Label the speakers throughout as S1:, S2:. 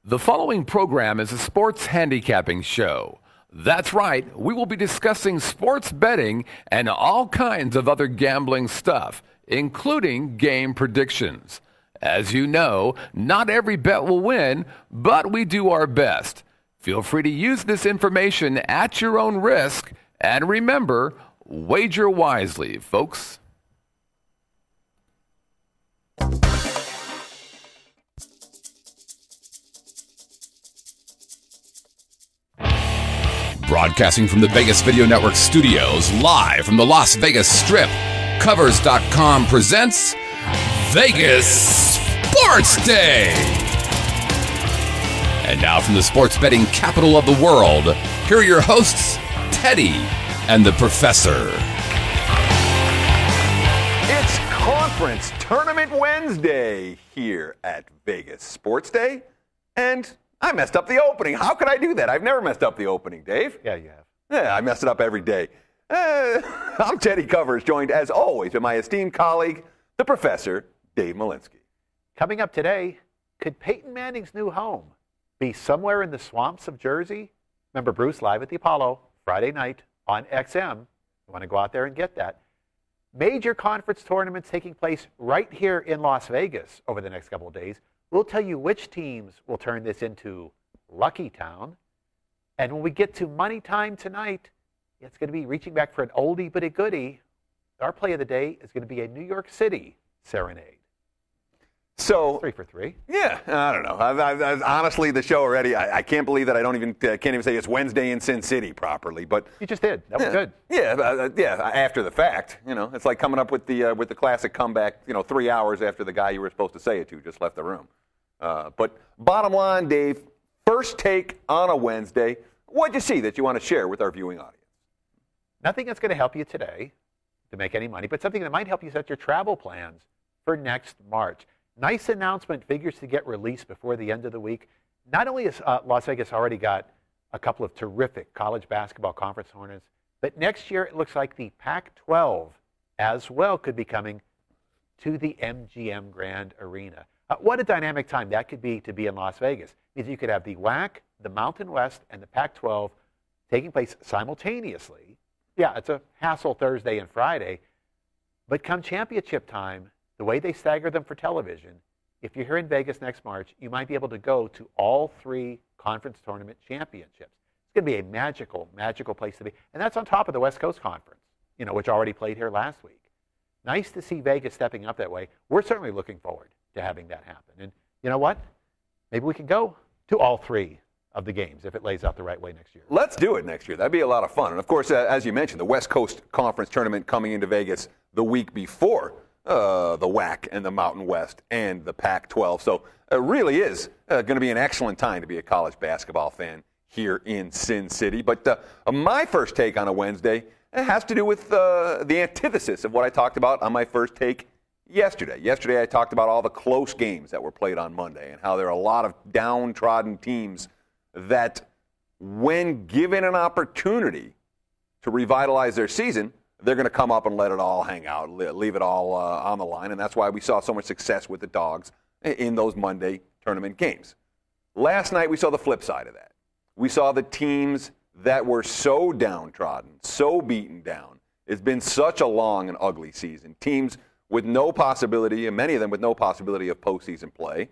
S1: The following program is a sports handicapping show. That's right, we will be discussing sports betting and all kinds of other gambling stuff, including game predictions. As you know, not every bet will win, but we do our best. Feel free to use this information at your own risk, and remember, wager wisely, folks.
S2: Broadcasting from the Vegas Video Network studios, live from the Las Vegas Strip, Covers.com presents Vegas Sports Day. And now from the sports betting capital of the world, here are your hosts, Teddy and the Professor.
S3: It's Conference Tournament Wednesday here at Vegas Sports Day, and I messed up the opening. How could I do that? I've never messed up the opening, Dave.
S4: Yeah, you have.
S3: Yeah, I mess it up every day. I'm Teddy Covers, joined as always by my esteemed colleague, the Professor, Dave Malinsky.
S4: Coming up today, could Peyton Manning's new home be somewhere in the swamps of Jersey? Remember Bruce live at the Apollo Friday night on XM. You want to go out there and get that. Major conference tournaments taking place right here in Las Vegas over the next couple of days. We'll tell you which teams will turn this into Lucky Town. And when we get to Money Time tonight, it's going to be reaching back for an oldie but a goodie. Our play of the day is going to be a New York City serenade.
S3: So
S4: 3 for 3.
S3: Yeah, I don't know. I've honestly, the show already, I can't believe that I can't even say it's Wednesday in Sin City properly. But
S4: You just did. That was good.
S3: Yeah, after the fact. You know, it's like coming up with the classic comeback, 3 hours after the guy you were supposed to say it to just left the room. But bottom line, Dave, first take on a Wednesday. What'd you see that you want to share with our viewing audience?
S4: Nothing that's going to help you today to make any money, but something that might help you set your travel plans for next March. Nice announcement, figures to get released before the end of the week. Not only has Las Vegas already got a couple of terrific college basketball conference tournaments, but next year it looks like the Pac-12 as well could be coming to the MGM Grand Arena. What a dynamic time that could be to be in Las Vegas. It means you could have the WAC, the Mountain West, and the Pac-12 taking place simultaneously. Yeah, it's a hassle Thursday and Friday, but come championship time, the way they stagger them for television, if you're here in Vegas next March, you might be able to go to all 3 conference tournament championships. It's going to be a magical, magical place to be. And that's on top of the West Coast Conference, which already played here last week. Nice to see Vegas stepping up that way. We're certainly looking forward to having that happen. And you know what? Maybe we can go to all 3 of the games if it lays out the right way next year.
S3: Let's do it next year. That'd be a lot of fun. And of course, as you mentioned, the West Coast Conference tournament coming into Vegas the week before the WAC and the Mountain West and the Pac-12. So it really is going to be an excellent time to be a college basketball fan here in Sin City. But my first take on a Wednesday has to do with the antithesis of what I talked about on my first take yesterday. Yesterday I talked about all the close games that were played on Monday and how there are a lot of downtrodden teams that, when given an opportunity to revitalize their season, they're going to come up and let it all hang out, leave it all on the line, and that's why we saw so much success with the Dogs in those Monday tournament games. Last night we saw the flip side of that. We saw the teams that were so downtrodden, so beaten down. It's been such a long and ugly season. Teams with no possibility, and many of them with no possibility of postseason play,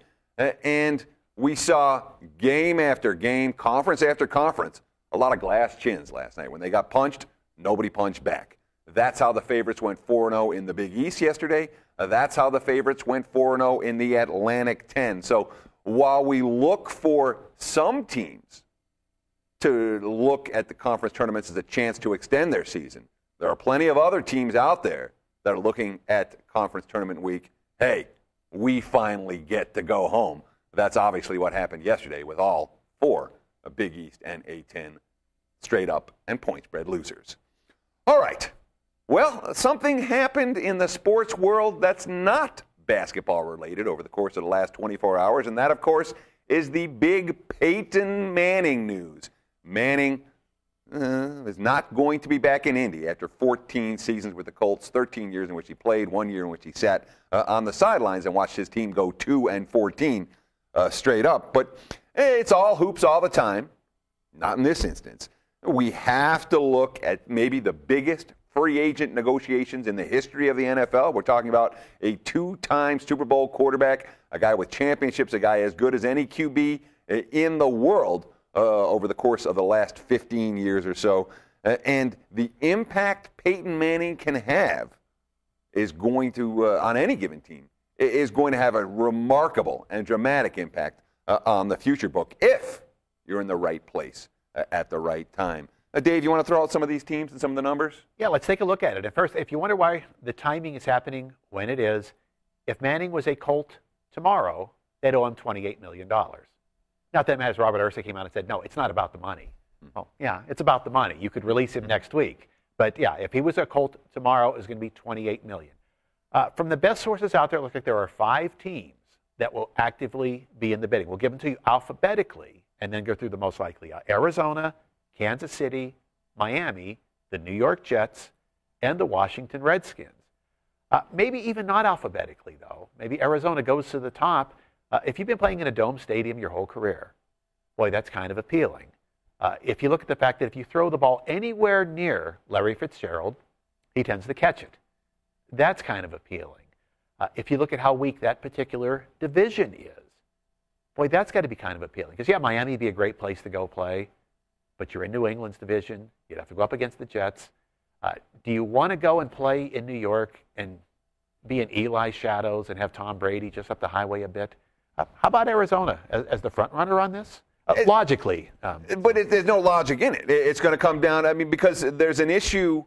S3: and we saw game after game, conference after conference, a lot of glass chins last night. When they got punched, nobody punched back. That's how the favorites went 4-0 in the Big East yesterday. That's how the favorites went 4-0 in the Atlantic 10. So while we look for some teams to look at the conference tournaments as a chance to extend their season, there are plenty of other teams out there that are looking at conference tournament week. Hey, we finally get to go home. That's obviously what happened yesterday with all 4 Big East and A10 straight up and point spread losers. All right. Well, something happened in the sports world that's not basketball related over the course of the last 24 hours, and that, of course, is the big Peyton Manning news. Manning is not going to be back in Indy after 14 seasons with the Colts, 13 years in which he played, 1 year in which he sat on the sidelines and watched his team go 2-14 straight up. But It's all hoops all the time. Not in this instance. We have to look at maybe the biggest free agent negotiations in the history of the NFL. We're talking about a 2-time Super Bowl quarterback, a guy with championships, a guy as good as any QB in the world over the course of the last 15 years or so. And the impact Peyton Manning can have is going to, on any given team, is going to have a remarkable and dramatic impact on the future book if you're in the right place at the right time. Dave, you want to throw out some of these teams and some of the numbers?
S4: Yeah, let's take a look at it. And first, if you wonder why the timing is happening when it is, if Manning was a Colt tomorrow, they'd owe him $28 million. Not that as Robert Ursa came out and said, no, it's not about the money. Well, yeah, it's about the money. You could release him next week. But yeah, if he was a Colt tomorrow, it's going to be $28 million. From the best sources out there, it looks like there are 5 teams that will actively be in the bidding. We'll give them to you alphabetically and then go through the most likely. Arizona, Kansas City, Miami, the New York Jets, and the Washington Redskins. Maybe even not alphabetically, though. Maybe Arizona goes to the top. If you've been playing in a dome stadium your whole career, boy, that's kind of appealing. If you look at the fact that if you throw the ball anywhere near Larry Fitzgerald, he tends to catch it. That's kind of appealing. If you look at how weak that particular division is, boy, that's got to be kind of appealing. Because, yeah, Miami would be a great place to go play, but you're in New England's division. You'd have to go up against the Jets. Do you want to go and play in New York and be in Eli's shadows and have Tom Brady just up the highway a bit? How about Arizona as the front runner on this? Logically.
S3: But there's no logic in it. It's going to come down, because there's an issue.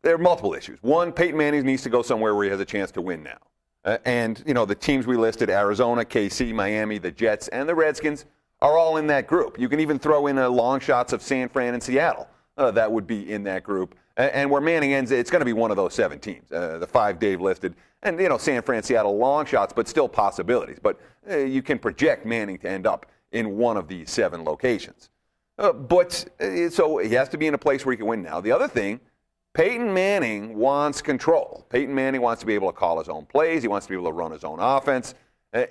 S3: There are multiple issues. One, Peyton Manning needs to go somewhere where he has a chance to win now. And, the teams we listed, Arizona, KC, Miami, the Jets, and the Redskins, are all in that group. You can even throw in long shots of San Fran and Seattle. That would be in that group. And where Manning ends, it's going to be one of those 7 teams, the 5 Dave listed. And, San Fran, Seattle, long shots, but still possibilities. But you can project Manning to end up in one of these 7 locations. So he has to be in a place where he can win now. The other thing, Peyton Manning wants control. Peyton Manning wants to be able to call his own plays. He wants to be able to run his own offense.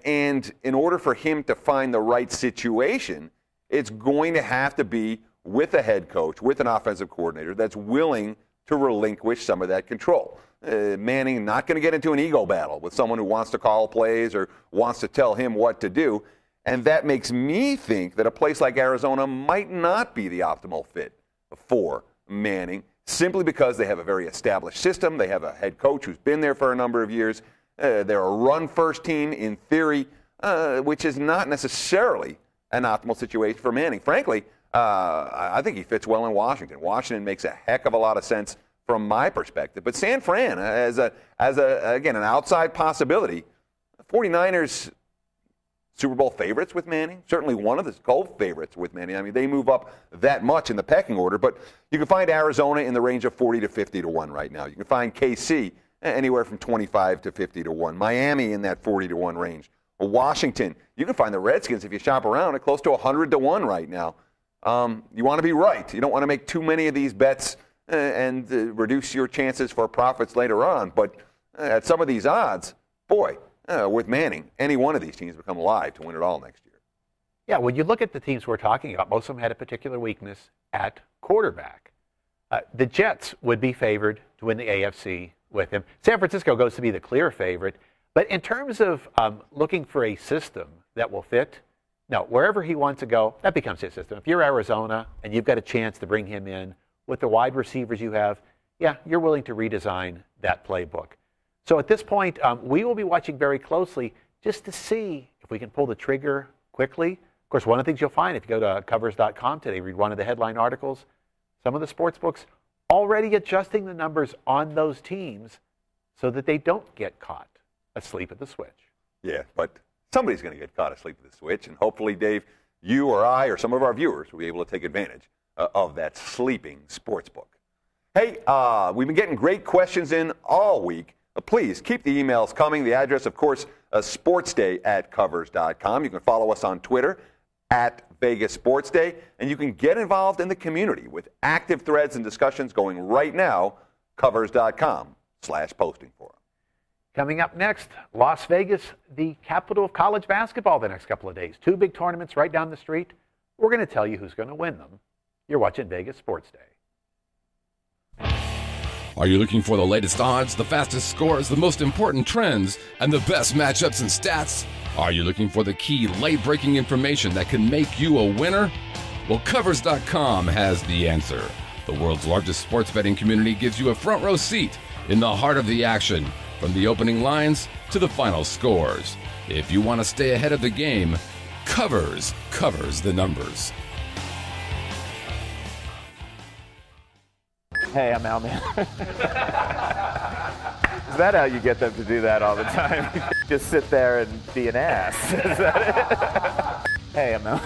S3: And in order for him to find the right situation, it's going to have to be with a head coach, with an offensive coordinator that's willing to relinquish some of that control. Manning not going to get into an ego battle with someone who wants to call plays or wants to tell him what to do. And that makes me think that a place like Arizona might not be the optimal fit for Manning, simply because they have a very established system. They have a head coach who's been there for a number of years. They're a run-first team in theory, which is not necessarily an optimal situation for Manning. Frankly, I think he fits well in Washington. Washington makes a heck of a lot of sense from my perspective. But San Fran, as again, an outside possibility, 49ers Super Bowl favorites with Manning, certainly one of the Gold favorites with Manning. I mean, they move up that much in the pecking order, but you can find Arizona in the range of 40 to 50 to 1 right now. You can find KC anywhere from 25 to 50 to 1. Miami in that 40 to 1 range. Washington, you can find the Redskins, if you shop around, at close to 100 to 1 right now. You want to be right. You don't want to make too many of these bets and reduce your chances for profits later on. But at some of these odds, boy, with Manning, any one of these teams become live to win it all next year.
S4: Yeah, when you look at the teams we're talking about, most of them had a particular weakness at quarterback. The Jets would be favored to win the AFC with him. San Francisco goes to be the clear favorite. But in terms of looking for a system that will fit, no, wherever he wants to go, that becomes his system. If you're Arizona and you've got a chance to bring him in with the wide receivers you have, yeah, you're willing to redesign that playbook. So at this point, we will be watching very closely just to see if we can pull the trigger quickly. Of course, one of the things you'll find if you go to covers.com today, read one of the headline articles, some of the sports books already adjusting the numbers on those teams so that they don't get caught asleep at the switch.
S3: Yeah, but somebody's going to get caught asleep at the switch, and hopefully, Dave, you or I or some of our viewers will be able to take advantage of that sleeping sports book. Hey, we've been getting great questions in all week. Please keep the emails coming. The address, of course, sportsday@covers.com. You can follow us on Twitter @VegasSportsDay, and you can get involved in the community with active threads and discussions going right now, covers.com/posting forum.
S4: Coming up next, Las Vegas, the capital of college basketball the next couple of days. 2 big tournaments right down the street. We're going to tell you who's going to win them. You're watching Vegas Sports Day.
S2: Are you looking for the latest odds, the fastest scores, the most important trends, and the best matchups and stats? Are you looking for the key late-breaking information that can make you a winner? Well, Covers.com has the answer. The world's largest sports betting community gives you a front row seat in the heart of the action, from the opening lines to the final scores. If you want to stay ahead of the game, Covers covers the numbers.
S5: Hey, I'm Al, man. Is that how you get them to do that all the time? Just sit there and be an ass. Is that it? Hey, I'm Al.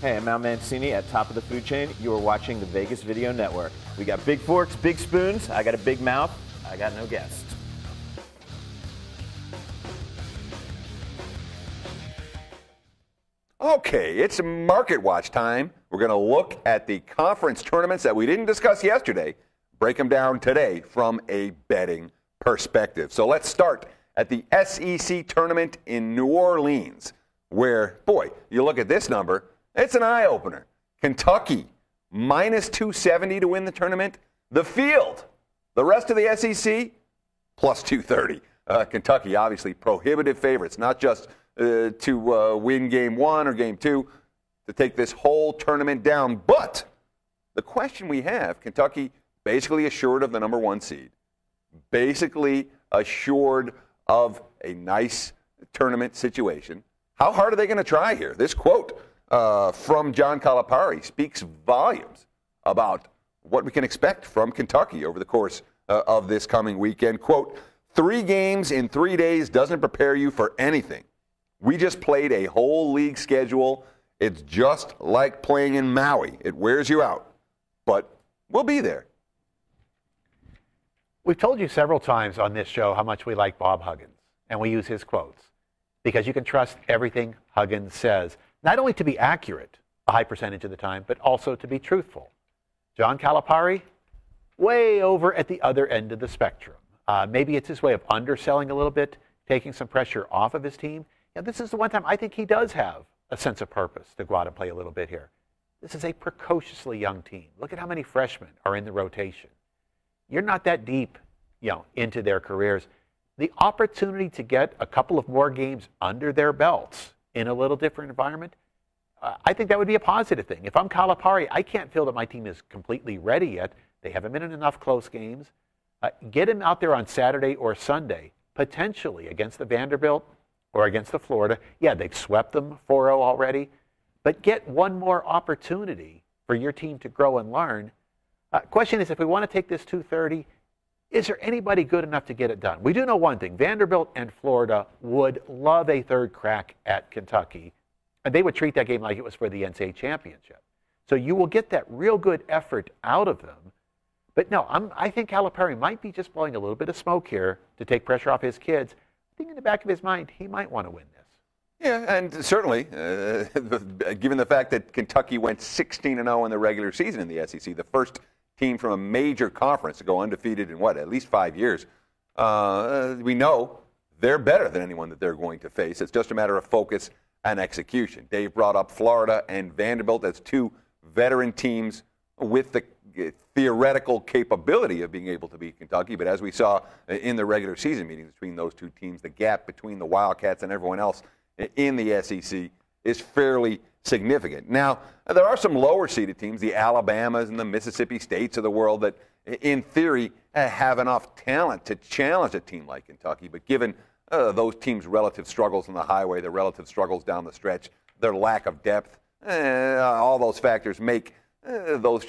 S5: Hey, I'm Al Mancini at Top of the Food Chain. You are watching the Vegas Video Network. We got big forks, big spoons. I got a big mouth. I got no guest.
S3: Okay, it's Market Watch time. We're going to look at the conference tournaments that we didn't discuss yesterday, break them down today from a betting perspective. So let's start at the SEC tournament in New Orleans, where, boy, you look at this number, it's an eye-opener. Kentucky, minus 270 to win the tournament. The field, the rest of the SEC, plus 230. Kentucky, obviously, prohibitive favorites, not just to win game 1 or game 2, to take this whole tournament down. But the question we have, Kentucky basically assured of the number 1 seed, basically assured of a nice tournament situation. How hard are they going to try here? This quote from John Calipari speaks volumes about what we can expect from Kentucky over the course of this coming weekend. Quote, 3 games in 3 days doesn't prepare you for anything. We just played a whole league schedule. It's just like playing in Maui. It wears you out. But we'll be there.
S4: We've told you several times on this show how much we like Bob Huggins, and we use his quotes because you can trust everything Huggins says, not only to be accurate a high percentage of the time, but also to be truthful. John Calipari, way over at the other end of the spectrum. Maybe it's his way of underselling a little bit, taking some pressure off of his team. Yeah, this is the one time I think he does have a sense of purpose to go out and play a little bit here. This is a precociously young team. Look at how many freshmen are in the rotation. You're not that deep, into their careers. The opportunity to get a couple of more games under their belts in a little different environment, I think that would be a positive thing. If I'm Calipari, I can't feel that my team is completely ready yet. They haven't been in enough close games. Get him out there on Saturday or Sunday, potentially against the Vanderbilt or against the Florida. Yeah, they've swept them 4-0 already. But get one more opportunity for your team to grow and learn. Question is, if we want to take this 230, is there anybody good enough to get it done? We do know one thing. Vanderbilt and Florida would love a third crack at Kentucky, and they would treat that game like it was for the NCAA championship. So you will get that real good effort out of them. But no, I think Calipari might be just blowing a little bit of smoke here to take pressure off his kids. I think in the back of his mind, he might want to win this.
S3: Yeah, and certainly, given the fact that Kentucky went 16-0 in the regular season in the SEC, the first team from a major conference to go undefeated in at least 5 years, we know they're better than anyone that they're going to face. It's just a matter of focus and execution. Dave brought up Florida and Vanderbilt as 2 veteran teams with the theoretical capability of being able to beat Kentucky, but as we saw in the regular season meetings between those 2 teams, the gap between the Wildcats and everyone else in the SEC is fairly significant. Now, there are some lower-seeded teams, the Alabamas and the Mississippi States of the world, that in theory have enough talent to challenge a team like Kentucky, but given those teams' relative struggles on the highway, their relative struggles down the stretch, their lack of depth, all those factors make those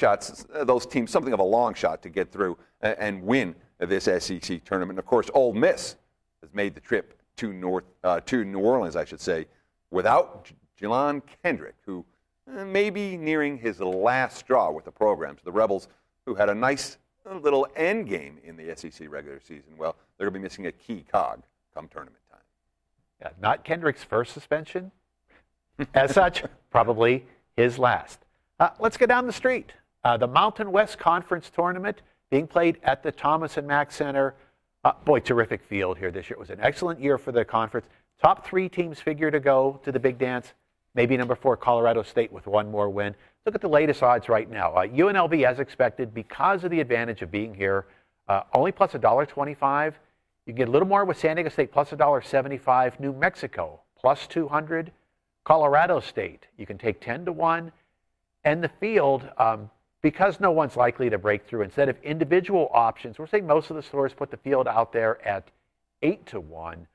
S3: teams something of a long shot to get through and win this SEC tournament. And of course, Ole Miss has made the trip to New Orleans, I should say, without Jelon Kendrick, who may be nearing his last straw with the program. So the Rebels, who had a nice little end game in the SEC regular season, well, they're going to be missing a key cog come tournament time.
S4: Yeah, not Kendrick's first suspension. As such, probably his last. Let's go down the street. The Mountain West Conference Tournament being played at the Thomas and Mack Center. Boy, terrific field here this year. It was an excellent year for the conference. Top 3 teams figure to go to the big dance. Maybe number 4, Colorado State with one more win. Look at the latest odds right now. UNLV, as expected, because of the advantage of being here, only plus $1.25. You can get a little more with San Diego State, plus $1.75. New Mexico, plus 200. Colorado State, you can take 10 to 1. And the field, because no one's likely to break through, instead of individual options, we're saying most of the stores put the field out there at 8 to 1.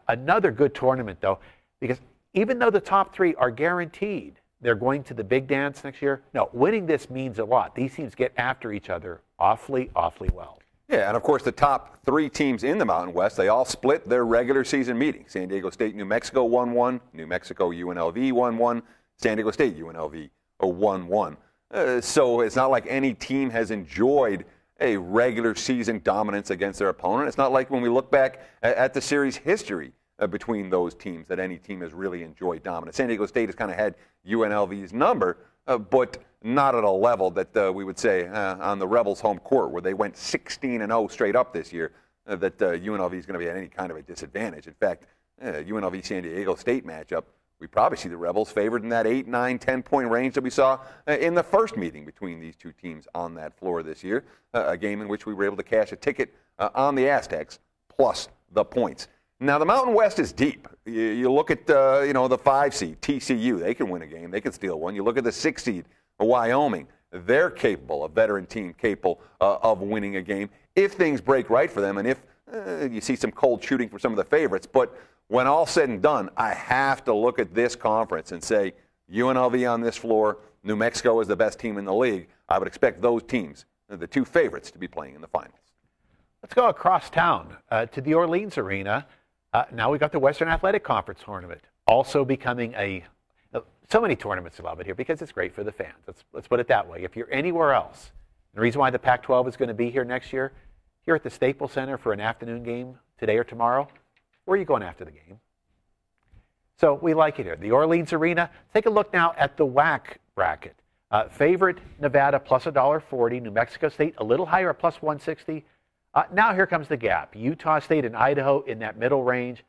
S4: Another good tournament, though, because even though the top 3 are guaranteed they're going to the big dance next year, no, winning this means a lot. These teams get after each other awfully, awfully well.
S3: Yeah, and of course the top 3 teams in the Mountain West, they all split their regular season meetings. San Diego State, New Mexico 1-1, New Mexico, UNLV 1-1, San Diego State, UNLV 1-1. So it's not like any team has enjoyed a regular season dominance against their opponent. It's not like when we look back at the series history between those teams that any team has really enjoyed dominance. San Diego State has kind of had UNLV's number, but not at a level that we would say on the Rebels' home court, where they went 16-0 straight up this year, that UNLV is going to be at any kind of a disadvantage. In fact, UNLV-San Diego State matchup, we probably see the Rebels favored in that 8, 9, 10-point range that we saw in the first meeting between these two teams on that floor this year, a game in which we were able to cash a ticket on the Aztecs plus the points. Now, the Mountain West is deep. You look at, the 5 seed, TCU. They can win a game. They can steal one. You look at the 6 seed, Wyoming. They're capable, a veteran team capable of winning a game if things break right for them and if you see some cold shooting from some of the favorites. But when all said and done, I have to look at this conference and say UNLV on this floor, New Mexico is the best team in the league. I would expect those teams, the 2 favorites, to be playing in the finals.
S4: Let's go across town to the Orleans Arena. Now we've got the Western Athletic Conference tournament, also becoming so many tournaments love it here because it's great for the fans. Let's put it that way. If you're anywhere else, the reason why the Pac-12 is going to be here next year, here at the Staples Center for an afternoon game today or tomorrow, where are you going after the game? So we like it here. The Orleans Arena. Take a look now at the WAC bracket. Favorite Nevada plus $1.40. New Mexico State a little higher at plus 160. Now here comes the gap. Utah State and Idaho in that middle range,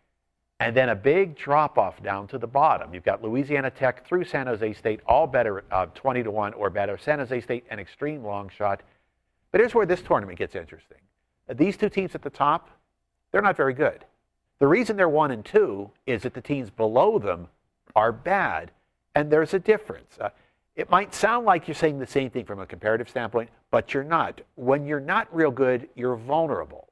S4: and then a big drop-off down to the bottom. You've got Louisiana Tech through San Jose State, all better, 20 to 1 or better. San Jose State, an extreme long shot. But here's where this tournament gets interesting. These 2 teams at the top, they're not very good. The reason they're 1 and 2 is that the teams below them are bad, and there's a difference. It might sound like you're saying the same thing from a comparative standpoint, but you're not. When you're not real good, you're vulnerable.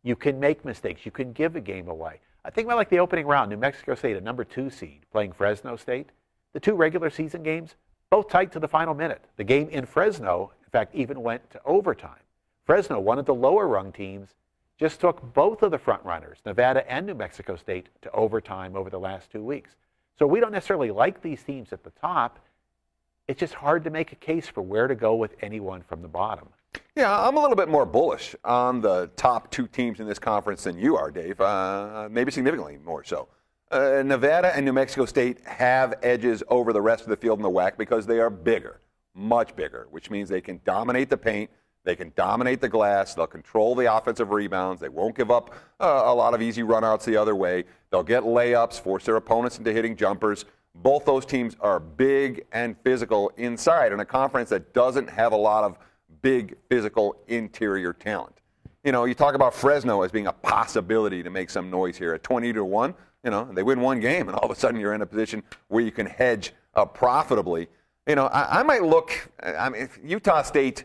S4: You can make mistakes. You can give a game away. I think about like the opening round, New Mexico State, a number 2 seed, playing Fresno State. The 2 regular season games, both tight to the final minute. The game in Fresno, in fact, even went to overtime. Fresno, one of the lower rung teams, just took both of the front runners, Nevada and New Mexico State, to overtime over the last 2 weeks. So we don't necessarily like these teams at the top. It's just hard to make a case for where to go with anyone from the bottom.
S3: Yeah, I'm a little bit more bullish on the top 2 teams in this conference than you are, Dave, maybe significantly more so. Nevada and New Mexico State have edges over the rest of the field in the WAC because they are bigger, much bigger, which means they can dominate the paint, they can dominate the glass, they'll control the offensive rebounds, they won't give up a lot of easy runouts the other way, they'll get layups, force their opponents into hitting jumpers. Both those teams are big and physical inside in a conference that doesn't have a lot of big physical interior talent. You talk about Fresno as being a possibility to make some noise here at 20 to 1. They win one game and all of a sudden you're in a position where you can hedge profitably. I might look, if Utah State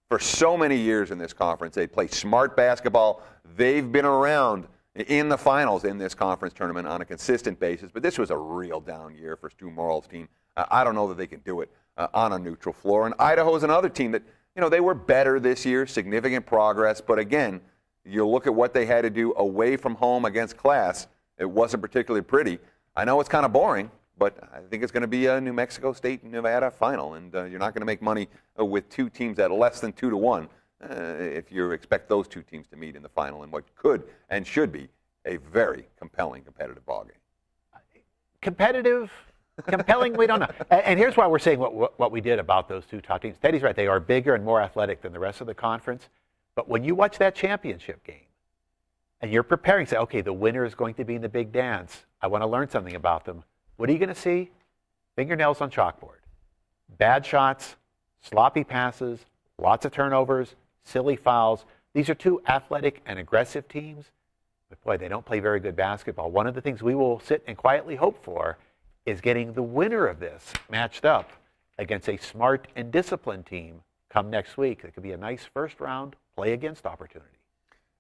S3: for so many years in this conference, they play smart basketball. They've been around in the finals in this conference tournament on a consistent basis, but this was a real down year for Stu Morrill's team. I don't know that they can do it on a neutral floor. And Idaho is another team that, they were better this year, significant progress, but again, you look at what they had to do away from home against class, it wasn't particularly pretty. I know it's kind of boring, but I think it's going to be a New Mexico State and Nevada final, and you're not going to make money with 2 teams at less than 2 to 1. If you expect those 2 teams to meet in the final in what could and should be a very compelling competitive ballgame.
S4: Compelling, we don't know. And here's why we're saying what we did about those 2 top teams. Teddy's right. They are bigger and more athletic than the rest of the conference. But when you watch that championship game, and you're preparing, say, okay, the winner is going to be in the big dance. I want to learn something about them. What are you going to see? Fingernails on chalkboard. Bad shots, sloppy passes, lots of turnovers, silly fouls. These are two athletic and aggressive teams, but boy, they don't play very good basketball. One of the things we will sit and quietly hope for is getting the winner of this matched up against a smart and disciplined team come next week. It could be a nice first round play against opportunity.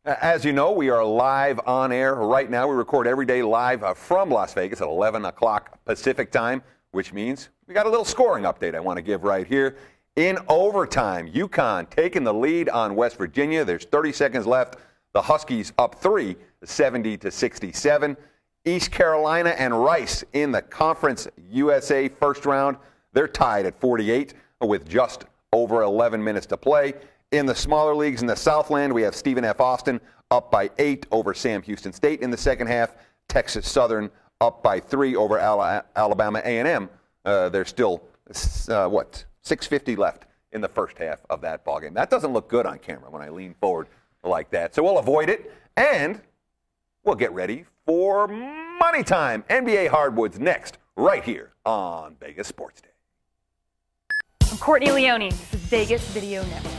S3: As you know, we are live on air right now. We record every day live from Las Vegas at 11 o'clock Pacific time, which means we got a little scoring update I want to give right here. In overtime, UConn taking the lead on West Virginia. There's 30 seconds left. The Huskies up 3, 70-67. East Carolina and Rice in the Conference USA first round. They're tied at 48 with just over 11 minutes to play. In the smaller leagues in the Southland, we have Stephen F. Austin up by 8 over Sam Houston State in the second half. Texas Southern up by 3 over Alabama A&M. There's still, 6:50 left in the first half of that ballgame. That doesn't look good on camera when I lean forward like that. So we'll avoid it, and we'll get ready for Money Time. NBA Hardwoods next, right here on Vegas Sports Day.
S6: I'm Courtney Leone. This is Vegas Video Network.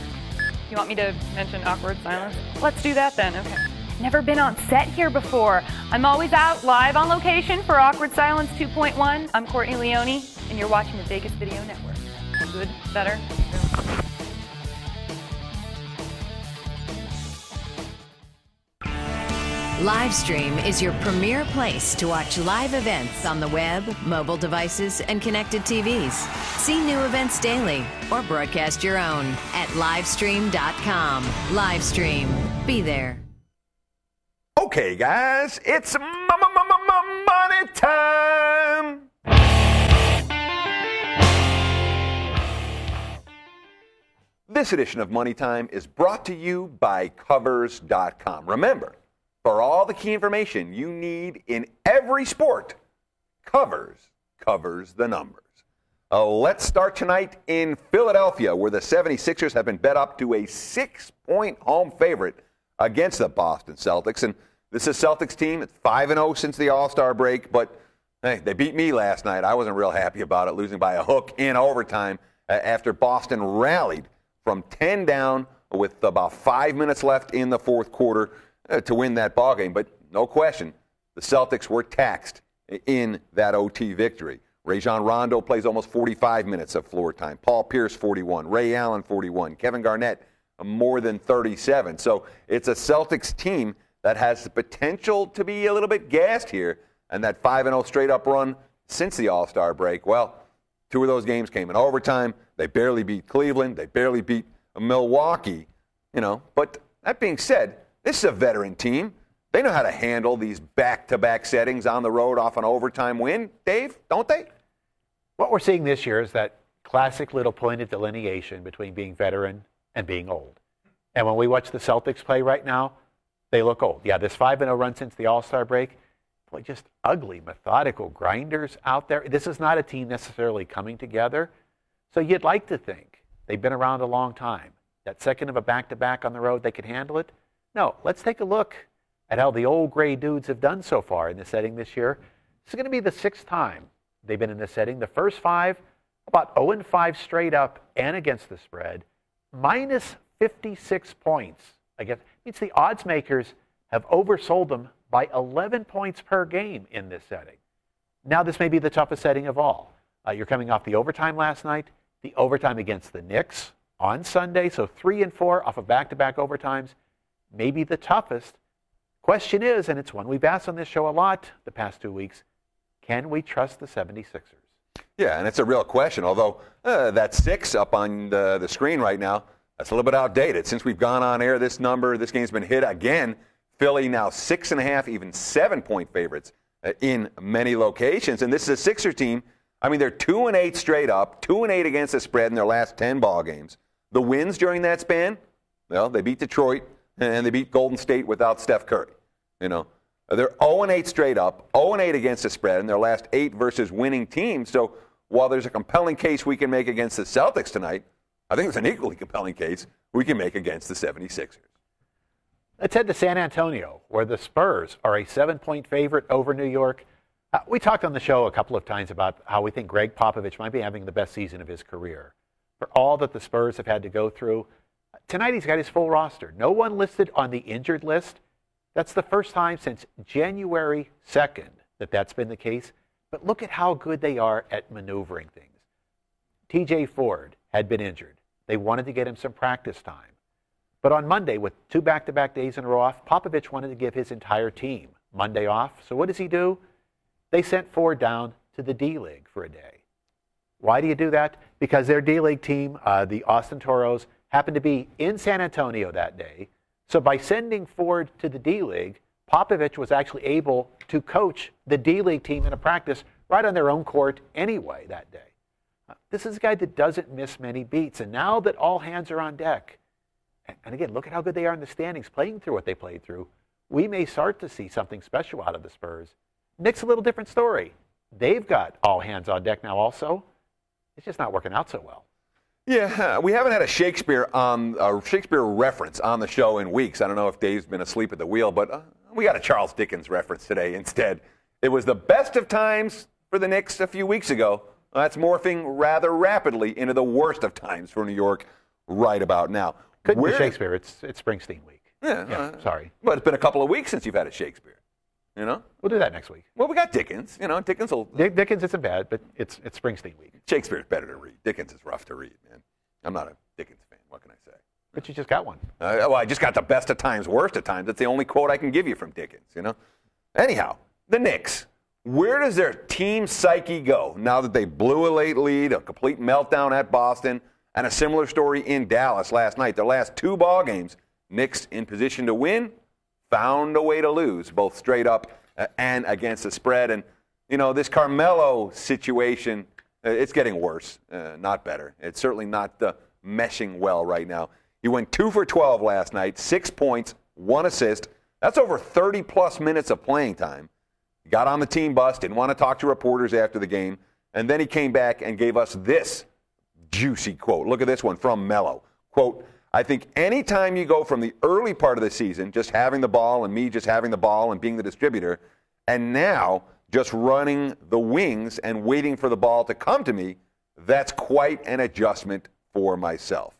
S6: You want me to mention awkward silence? Let's do that then, okay. Never been on set here before. I'm always out live on location for Awkward Silence 2.1. I'm Courtney Leone, and you're watching the Vegas Video Network. Good? Better?
S7: Livestream is your premier place to watch live events on the web, mobile devices, and connected TVs. See new events daily or broadcast your own at livestream.com. Livestream. Be there.
S3: Okay, guys, it's money time. This edition of Money Time is brought to you by Covers.com. Remember, for all the key information you need in every sport, Covers covers the numbers. Let's start tonight in Philadelphia, where the 76ers have been bet up to a 6-point home favorite against the Boston Celtics. And this is a Celtics team. It's 5-0 since the All-Star break, but hey, they beat me last night. I wasn't real happy about it, losing by a hook in overtime after Boston rallied from 10 down with about 5 minutes left in the fourth quarter to win that ballgame. But no question, the Celtics were taxed in that OT victory. Rajon Rondo plays almost 45 minutes of floor time. Paul Pierce, 41. Ray Allen, 41. Kevin Garnett, more than 37. So it's a Celtics team that has the potential to be a little bit gassed here. And that 5-0 straight-up run since the All-Star break, well, 2 of those games came in overtime. They barely beat Cleveland. They barely beat Milwaukee. But that being said, this is a veteran team. They know how to handle these back-to-back settings on the road off an overtime win, Dave, don't they?
S4: What we're seeing this year is that classic little pointed delineation between being veteran and being old. And when we watch the Celtics play right now, they look old. Yeah, this 5-0 run since the All-Star break, boy, just ugly, methodical grinders out there. This is not a team necessarily coming together. So you'd like to think they've been around a long time. That second of a back-to-back on the road, they could handle it. No, let's take a look at how the old gray dudes have done so far in this setting this year. This is going to be the 6th time they've been in this setting. The first 5, about 0-5 straight up and against the spread, minus 56 points. I guess it means the odds makers have oversold them by 11 points per game in this setting. Now this may be the toughest setting of all. You're coming off the overtime last night, the overtime against the Knicks on Sunday, so 3 and 4 off of back-to-back overtimes, maybe the toughest. Question is, and it's one we've asked on this show a lot the past 2 weeks, can we trust the 76ers?
S3: Yeah, and it's a real question, although that 6 up on the screen right now, that's a little bit outdated. Since we've gone on air, this game's been hit again. Philly now 6.5, even 7-point favorites in many locations. And this is a Sixer team. I mean, they're 2-8 straight up, 2-8 against the spread in their last 10 ball games. The wins during that span, well, they beat Detroit and they beat Golden State without Steph Curry. They're 0-8 straight up, 0-8 against the spread in their last 8 versus winning teams. So while there's a compelling case we can make against the Celtics tonight, I think it's an equally compelling case we can make against the 76ers.
S4: Let's head to San Antonio, where the Spurs are a 7-point favorite over New York. We talked on the show a couple of times about how we think Greg Popovich might be having the best season of his career. For all that the Spurs have had to go through, tonight he's got his full roster. No one listed on the injured list. That's the first time since January 2nd that that's been the case. But look at how good they are at maneuvering things. TJ Ford had been injured. They wanted to get him some practice time. But on Monday, with 2 back-to-back days in a row off, Popovich wanted to give his entire team Monday off. So what does he do? They sent Ford down to the D-League for a day. Why do you do that? Because their D-League team, the Austin Toros, happened to be in San Antonio that day. So by sending Ford to the D-League, Popovich was actually able to coach the D-League team in a practice right on their own court anyway that day. This is a guy that doesn't miss many beats. And now that all hands are on deck, and again, look at how good they are in the standings, playing through what they played through, we may start to see something special out of the Spurs. Knicks, a little different story. They've got all hands on deck now also. It's just not working out so well.
S3: Yeah, we haven't had a Shakespeare reference on the show in weeks. I don't know if Dave's been asleep at the wheel, but we got a Charles Dickens reference today instead. It was the best of times for the Knicks a few weeks ago. That's morphing rather rapidly into the worst of times for New York right about now.
S4: Couldn't be Shakespeare. It's Springsteen week.
S3: Yeah,
S4: sorry.
S3: But it's been a couple of weeks since you've had a Shakespeare. You know?
S4: We'll do that next week.
S3: Well, we got Dickens. You know, Dickens will...
S4: Dickens isn't bad, but it's Springsteen week.
S3: Shakespeare's better to read. Dickens is rough to read, man. I'm not a Dickens fan. What can I say?
S4: But you just got one.
S3: Well, I just got the best of times, worst of times. That's the only quote I can give you from Dickens, you know? Anyhow, the Knicks. Where does their team psyche go now that they blew a late lead, a complete meltdown at Boston, and a similar story in Dallas last night? Their last 2 ball games, Knicks in position to win, found a way to lose, both straight up and against the spread. And, you know, this Carmelo situation, it's getting worse, not better. It's certainly not meshing well right now. He went 2 for 12 last night, 6 points, 1 assist. That's over 30-plus minutes of playing time. He got on the team bus, didn't want to talk to reporters after the game, and then he came back and gave us this juicy quote. Look at this one from Melo. Quote, I think anytime you go from the early part of the season, just having the ball and me just having the ball and being the distributor, and now just running the wings and waiting for the ball to come to me, that's quite an adjustment for myself.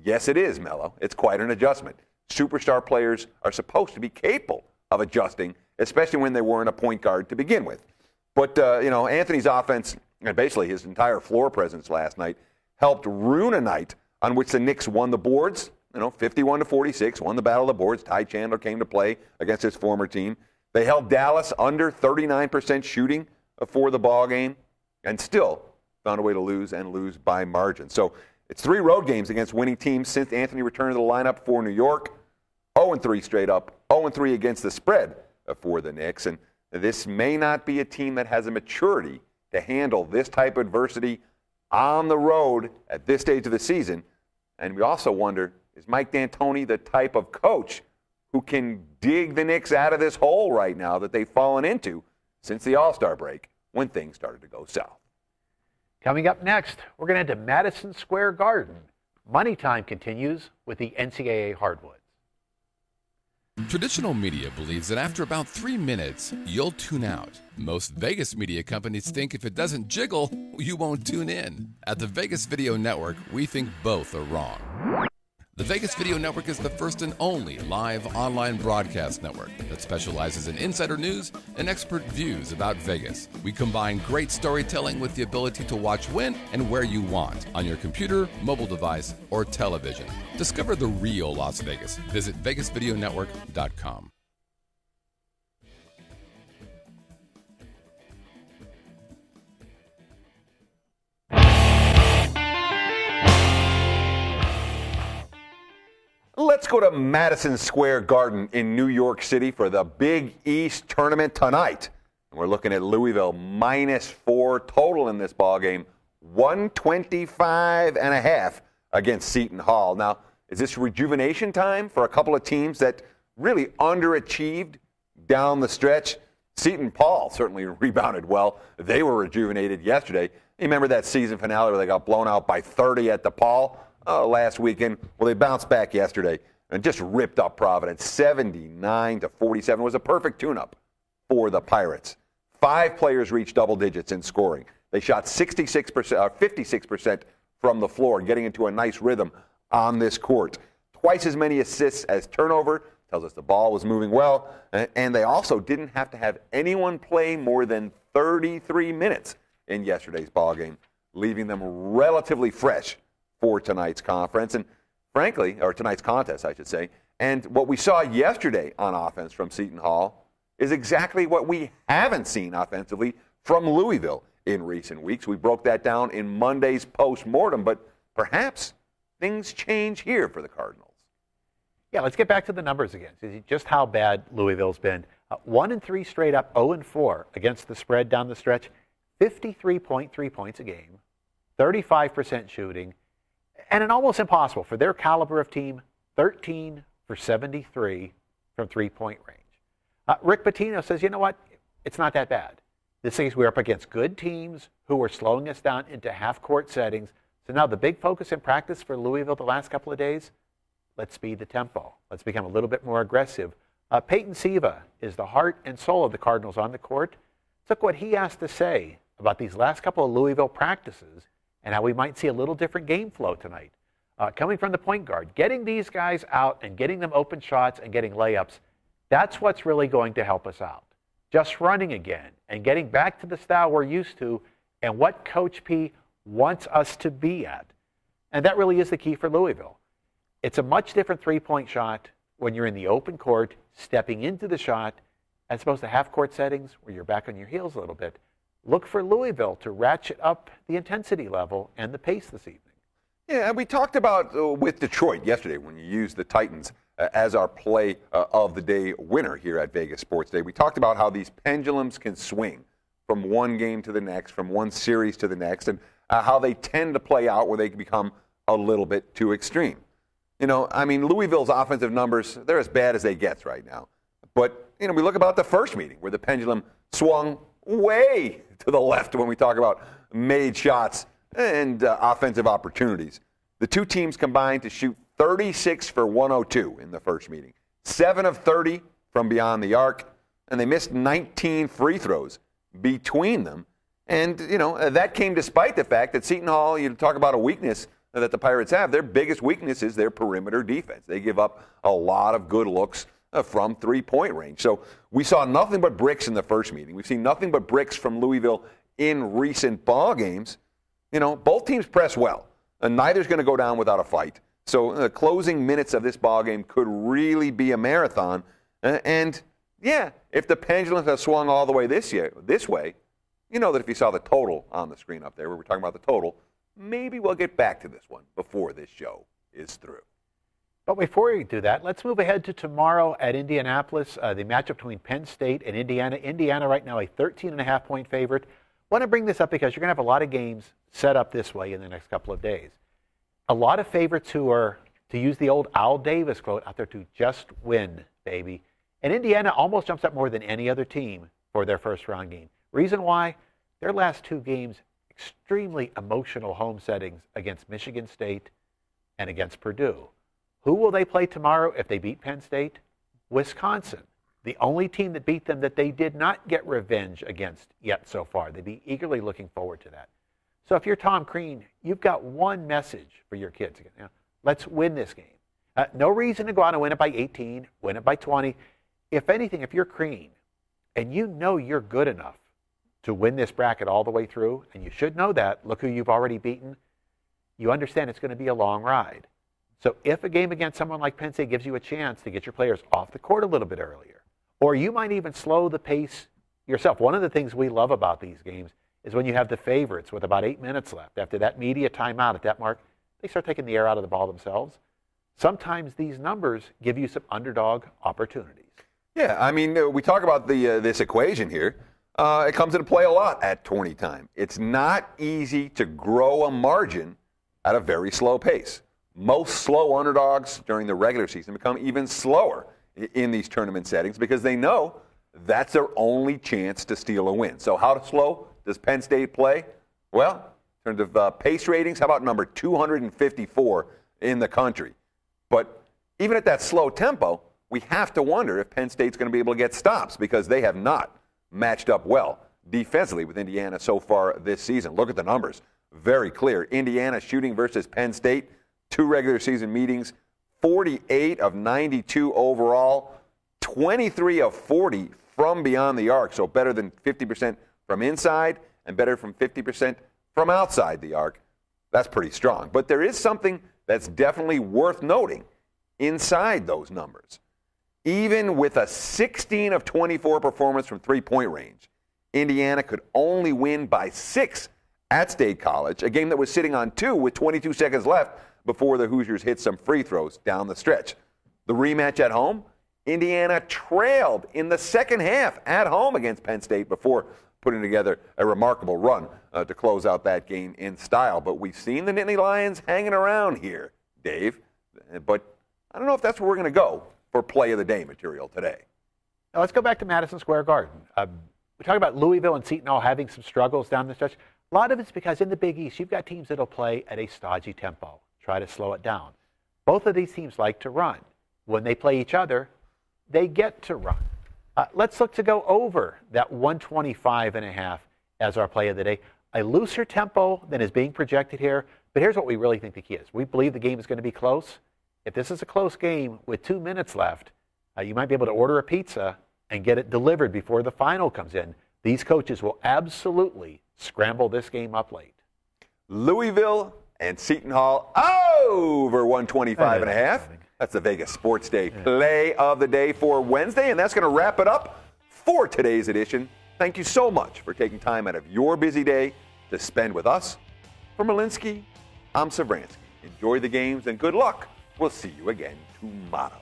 S3: Yes, it is, Melo. It's quite an adjustment. Superstar players are supposed to be capable of adjusting, especially when they weren't a point guard to begin with. But, you know, Anthony's offense, and basically his entire floor presence last night, helped ruin a night on which the Knicks won the boards, you know, 51-46, won the battle of the boards. Ty Chandler came to play against his former team. They held Dallas under 39% shooting for the ball game and still found a way to lose and lose by margin. So it's 3 road games against winning teams since Anthony returned to the lineup for New York. 0-3 straight up, 0-3 against the spread for the Knicks. And this may not be a team that has a maturity to handle this type of adversity on the road at this stage of the season. And we also wonder, is Mike D'Antoni the type of coach who can dig the Knicks out of this hole right now that they've fallen into since the All-Star break when things started to go south?
S4: Coming up next, we're going to head to Madison Square Garden. Money Time continues with the NCAA hardwoods.
S2: Traditional media believes that after about 3 minutes, you'll tune out. Most Vegas media companies think if it doesn't jiggle, you won't tune in. At the Vegas Video Network, we think both are wrong. The Vegas Video Network is the first and only live online broadcast network that specializes in insider news and expert views about Vegas. We combine great storytelling with the ability to watch when and where you want on your computer, mobile device, or television. Discover the real Las Vegas. Visit VegasVideoNetwork.com.
S3: Let's go to Madison Square Garden in New York City for the Big East tournament tonight. We're looking at Louisville -4 total in this ballgame, 125.5 against Seton Hall. Now, is this rejuvenation time for a couple of teams that really underachieved down the stretch? Seton Hall certainly rebounded well. They were rejuvenated yesterday. You remember that season finale where they got blown out by 30 at DePaul? Last weekend. Well, they bounced back yesterday and just ripped up Providence. 79-47 was a perfect tune-up for the Pirates. 5 players reached double digits in scoring. They shot 56% from the floor, getting into a nice rhythm on this court. Twice as many assists as turnover, tells us the ball was moving well, and they also didn't have to have anyone play more than 33 minutes in yesterday's ball game, leaving them relatively fresh for tonight's conference, and frankly, or tonight's contest, I should say. And what we saw yesterday on offense from Seton Hall is exactly what we haven't seen offensively from Louisville in recent weeks. We broke that down in Monday's post-mortem, but perhaps things change here for the Cardinals.
S4: Yeah, let's get back to the numbers again. See just how bad Louisville's been. 1-3 straight up, 0-4 against the spread down the stretch. 53.3 points a game, 35% shooting, and an almost impossible for their caliber of team, 13 for 73 from three-point range. Rick Pitino says, you know what? It's not that bad. This is we're up against good teams who are slowing us down into half-court settings. So now the big focus in practice for Louisville the last couple of days, let's speed the tempo. Let's become a little bit more aggressive. Peyton Siva is the heart and soul of the Cardinals on the court. Look what he has to say about these last couple of Louisville practices and how we might see a little different game flow tonight. Coming from the point guard, getting these guys out and getting them open shots and getting layups, that's what's really going to help us out. Just running again and getting back to the style we're used to and what Coach P wants us to be at. And that really is the key for Louisville. It's a much different three-point shot when you're in the open court, stepping into the shot, as opposed to half-court settings where you're back on your heels a little bit. Look for Louisville to ratchet up the intensity level and the pace this evening.
S3: Yeah, and we talked about with Detroit yesterday when you used the Titans as our play of the day winner here at Vegas Sports Day. We talked about how these pendulums can swing from one game to the next, from one series to the next, and how they tend to play out where they can become a little bit too extreme. You know, I mean, Louisville's offensive numbers, they're as bad as they get right now. But, you know, we look about the first meeting where the pendulum swung way to the left when we talk about made shots and offensive opportunities. The two teams combined to shoot 36 for 102 in the first meeting, 7 of 30 from beyond the arc, and they missed 19 free throws between them. And, you know, that came despite the fact that Seton Hall, you talk about a weakness that the Pirates have, their biggest weakness is their perimeter defense. They give up a lot of good looks from three-point range. So we saw nothing but bricks in the first meeting. We've seen nothing but bricks from Louisville in recent ball games. You know, both teams press well, and neither's going to go down without a fight. So the closing minutes of this ball game could really be a marathon. And, yeah, if the pendulums have swung all the way this way, you know that if you saw the total on the screen up there, where we're talking about the total, maybe we'll get back to this one before this show is through.
S4: But before we do that, let's move ahead to tomorrow at Indianapolis, the matchup between Penn State and Indiana. Indiana right now a 13.5-point favorite. I want to bring this up because you're going to have a lot of games set up this way in the next couple of days. A lot of favorites who are, to use the old Al Davis quote, out there to just win, baby. And Indiana almost jumps up more than any other team for their first-round game. Reason why? Their last two games, extremely emotional home settings against Michigan State and against Purdue. Who will they play tomorrow if they beat Penn State? Wisconsin, the only team that beat them that they did not get revenge against yet so far. They'd be eagerly looking forward to that. So if you're Tom Crean, you've got one message for your kids. You know, let's win this game. No reason to go out and win it by 18, win it by 20. If anything, if you're Crean and you know you're good enough to win this bracket all the way through, and you should know that, look who you've already beaten, you understand it's going to be a long ride. So if a game against someone like Penn State gives you a chance to get your players off the court a little bit earlier, or you might even slow the pace yourself. One of the things we love about these games is when you have the favorites with about 8 minutes left. After that media timeout at that mark, they start taking the air out of the ball themselves. Sometimes these numbers give you some underdog opportunities.
S3: Yeah, I mean, we talk about this equation here. It comes into play a lot at Tourney time. It's not easy to grow a margin at a very slow pace. Most slow underdogs during the regular season become even slower in these tournament settings because they know that's their only chance to steal a win. So how slow does Penn State play? Well, in terms of pace ratings, how about number 254 in the country? But even at that slow tempo, we have to wonder if Penn State's going to be able to get stops because they have not matched up well defensively with Indiana so far this season. Look at the numbers. Very clear. Indiana shooting versus Penn State, 2 regular season meetings, 48 of 92 overall, 23 of 40 from beyond the arc, so better than 50% from inside and better from 50% from outside the arc. That's pretty strong. But there is something that's definitely worth noting inside those numbers. Even with a 16 of 24 performance from three-point range, Indiana could only win by 6 at State College, a game that was sitting on 2 with 22 seconds left before the Hoosiers hit some free throws down the stretch. The rematch at home, Indiana trailed in the second half at home against Penn State before putting together a remarkable run to close out that game in style. But we've seen the Nittany Lions hanging around here, Dave. But I don't know if that's where we're going to go for play of the day material today.
S4: Now let's go back to Madison Square Garden. We talk about Louisville and Seton Hall having some struggles down the stretch. A lot of it's because in the Big East, you've got teams that'll play at a stodgy tempo, try to slow it down. Both of these teams like to run. When they play each other, they get to run. Let's look to go over that 125.5 as our play of the day. A looser tempo than is being projected here, but here's what we really think the key is. We believe the game is going to be close. If this is a close game with 2 minutes left, you might be able to order a pizza and get it delivered before the final comes in. These coaches will absolutely scramble this game up late.
S3: Louisville and Seton Hall over 125.5. That's the Vegas Sports Day play of the day for Wednesday, and that's going to wrap it up for today's edition. Thank you so much for taking time out of your busy day to spend with us. For Malinsky, I'm Savransky. Enjoy the games and good luck. We'll see you again tomorrow.